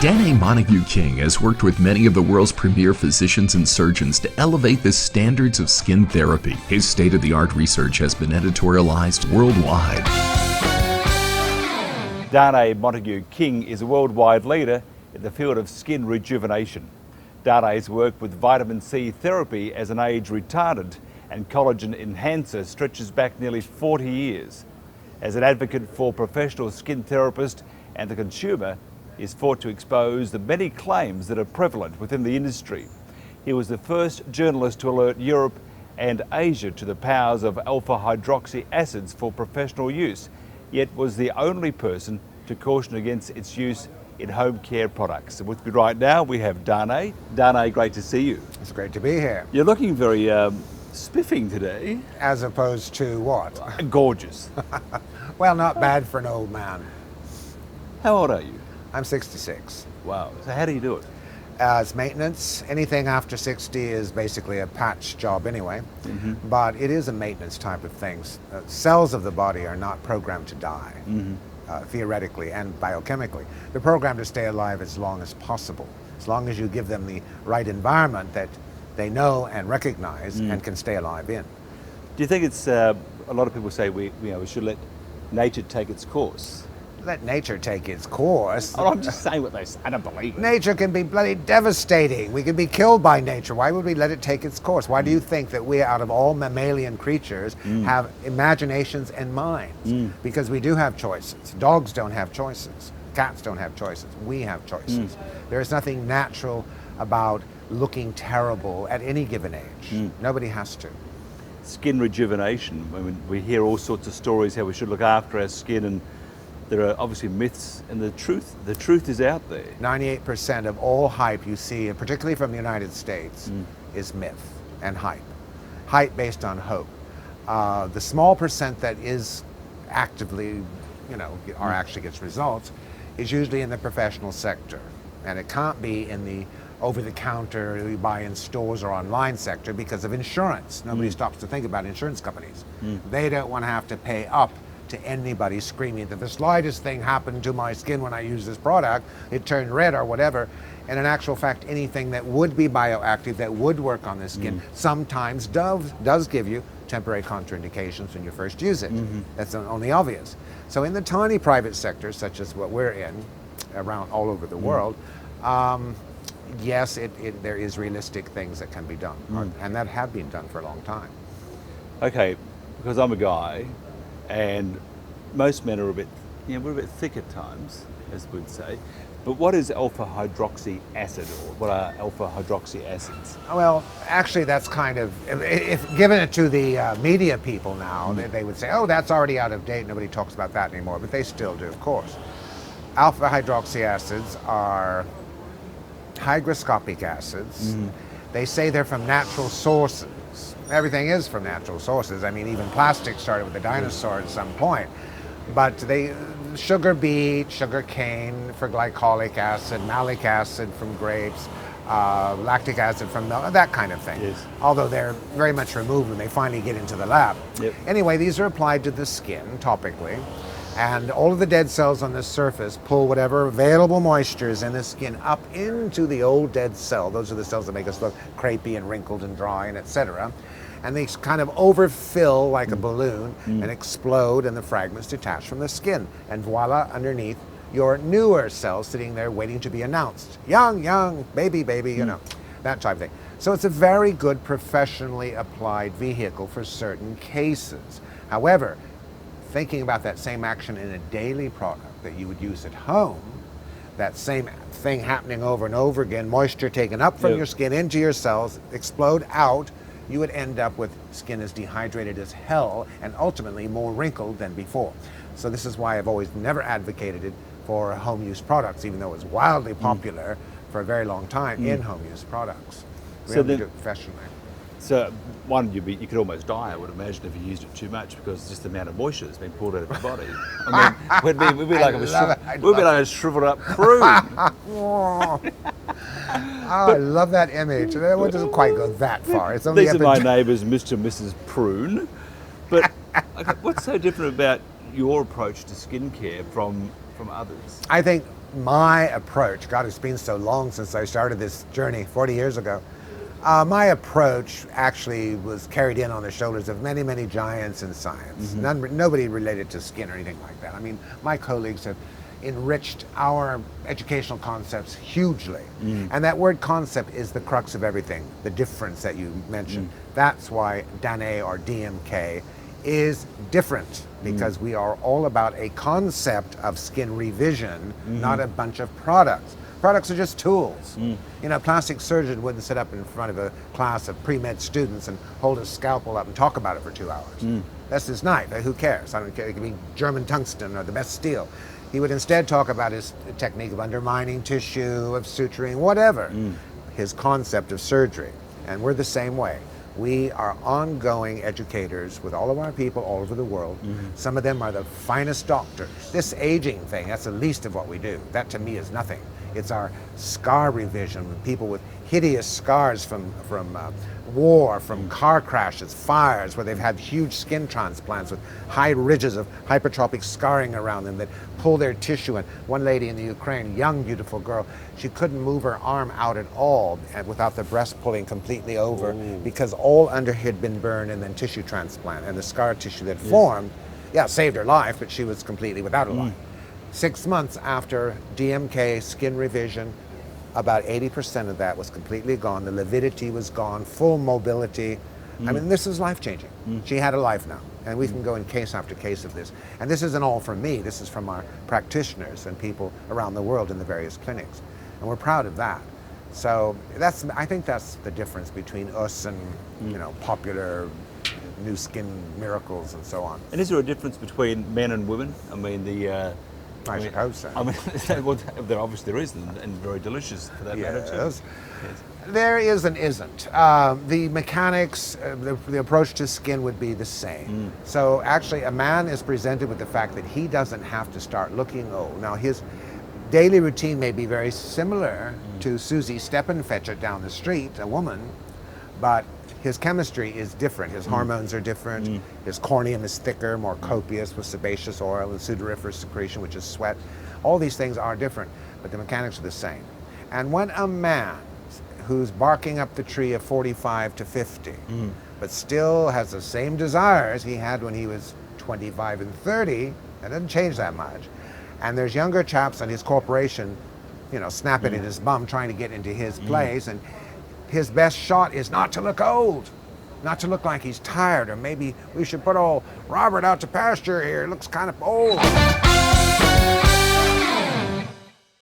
Danné Montague-King has worked with many of the world's premier physicians and surgeons to elevate the standards of skin therapy. His state-of-the-art research has been editorialized worldwide. Danné Montague-King is a worldwide leader in the field of skin rejuvenation. Danné's work with vitamin C therapy as an age retardant and collagen enhancer stretches back nearly 40 years. As an advocate for professional skin therapists and the consumer, he is fought to expose the many claims that are prevalent within the industry. He was the first journalist to alert Europe and Asia to the powers of alpha-hydroxy acids for professional use, yet was the only person to caution against its use in home care products. And with me right now we have Danné. Danné, great to see you. It's great to be here. You're looking very spiffing today. As opposed to what? Gorgeous. Well, not bad for an old man. How old are you? I'm 66. Wow. So how do you do it? It's maintenance. Anything after 60 is basically a patch job anyway. But it is a maintenance type of things. Cells of the body are not programmed to die, theoretically and biochemically. They're programmed to stay alive as long as possible, as long as you give them the right environment that they know and recognize and can stay alive in. Do you think it's, a lot of people say we should let nature take its course? Let nature take its course. Oh, I'm just saying what they say. I don't believe it. Nature can be bloody devastating. We can be killed by nature. Why would we let it take its course? Why do you think that we, out of all mammalian creatures, have imaginations and minds? Because we do have choices. Dogs don't have choices. Cats don't have choices. We have choices. There is nothing natural about looking terrible at any given age. Nobody has to. Skin rejuvenation. I mean, we hear all sorts of stories how we should look after our skin, and there are obviously myths, and the truth is out there. 98% of all hype you see, particularly from the United States, is myth and hype. Hype based on hope. The small percent that is actively, or actually gets results, is usually in the professional sector. And it can't be in the over-the-counter, you buy in stores or online sector because of insurance. Nobody stops to think about insurance companies. They don't want to have to pay up to anybody screaming that the slightest thing happened to my skin when I used this product, it turned red or whatever. And in actual fact, anything that would be bioactive, that would work on the skin, sometimes does give you temporary contraindications when you first use it. That's only obvious. So in the tiny private sector, such as what we're in, around all over the world, yes, there is realistic things that can be done, and that have been done for a long time. Okay, because I'm a guy, and most men are we're a bit thick at times, as we'd say. But what is alpha-hydroxy acid, or what are alpha-hydroxy acids? Well, actually, that's kind of, if given it to the media people now, they would say, oh, that's already out of date, nobody talks about that anymore, but they still do, of course. Alpha-hydroxy acids are hygroscopic acids. They say they're from natural sources. Everything is from natural sources. I mean, even plastic started with the dinosaur at some point. But sugar beet, sugar cane for glycolic acid, malic acid from grapes, lactic acid from milk, that kind of thing. Yes. Although they're very much removed when they finally get into the lab. Anyway, these are applied to the skin topically. And all of the dead cells on the surface pull whatever available moisture is in the skin up into the old dead cell. Those are the cells that make us look crepey and wrinkled and dry and etc. And they kind of overfill like a balloon and explode, and the fragments detach from the skin. And voila, underneath, your newer cells sitting there waiting to be announced. Young, baby, that type of thing. So it's a very good professionally applied vehicle for certain cases. However, thinking about that same action in a daily product that you would use at home, that same thing happening over and over again, moisture taken up from your skin into your cells, explode out, you would end up with skin as dehydrated as hell and ultimately more wrinkled than before. So this is why I've always never advocated it for home use products, even though it was wildly popular for a very long time in home use products. We only do it professionally. So you could almost die, I would imagine, if you used it too much, because just the amount of moisture that's been pulled out of your body. I mean, we'd be like a shriveled up prune. I love that image. It doesn't quite go that far. It's only these are my neighbours, Mr. and Mrs. Prune. But what's so different about your approach to skincare from others? I think my approach, God, it's been so long since I started this journey 40 years ago. My approach actually was carried in on the shoulders of many, many giants in science. Nobody related to skin or anything like that. I mean, my colleagues have enriched our educational concepts hugely. And that word concept is the crux of everything, the difference that you mentioned. That's why Danné, or DMK, is different, because we are all about a concept of skin revision, not a bunch of products. Products are just tools. You know, a plastic surgeon wouldn't sit up in front of a class of pre-med students and hold his scalpel up and talk about it for 2 hours. That's his knife. Who cares? I don't care. It could be German tungsten or the best steel. He would instead talk about his technique of undermining tissue, of suturing, whatever. His concept of surgery. And we're the same way. We are ongoing educators with all of our people all over the world. Some of them are the finest doctors. This aging thing, that's the least of what we do. That to me is nothing. It's our scar revision, people with hideous scars from war, from car crashes, fires, where they've had huge skin transplants with high ridges of hypertrophic scarring around them that pull their tissue. And one lady in the Ukraine, young, beautiful girl, she couldn't move her arm out at all without the breast pulling completely over, because all under had been burned and then tissue transplant, and the scar tissue that formed, saved her life, but she was completely without a life. 6 months after DMK skin revision, about 80% of that was completely gone. The lividity was gone, full mobility. I mean, this is life-changing. She had a life now, and we can go in case after case of this. And this isn't all from me. This is from our practitioners and people around the world in the various clinics. And we're proud of that. So I think that's the difference between us and, you know, popular new skin miracles and so on. And is there a difference between men and women? I mean, I suppose so. I mean, well, there obviously there is, and very delicious for that matter too. Yes. There is and isn't. The mechanics, the approach to skin would be the same. So actually, a man is presented with the fact that he doesn't have to start looking old. Now, his daily routine may be very similar to Susie Steppenfetcher down the street, a woman, but his chemistry is different. His hormones are different. His corneum is thicker, more copious with sebaceous oil and sudoriferous secretion, which is sweat. All these things are different, but the mechanics are the same. And when a man who's barking up the tree of 45 to 50, but still has the same desires he had when he was 25 and 30, that doesn't change that much. And there's younger chaps in his corporation, you know, snapping at his bum, trying to get into his place, and his best shot is not to look old, not to look like he's tired, or maybe we should put old Robert out to pasture here, he looks kind of old.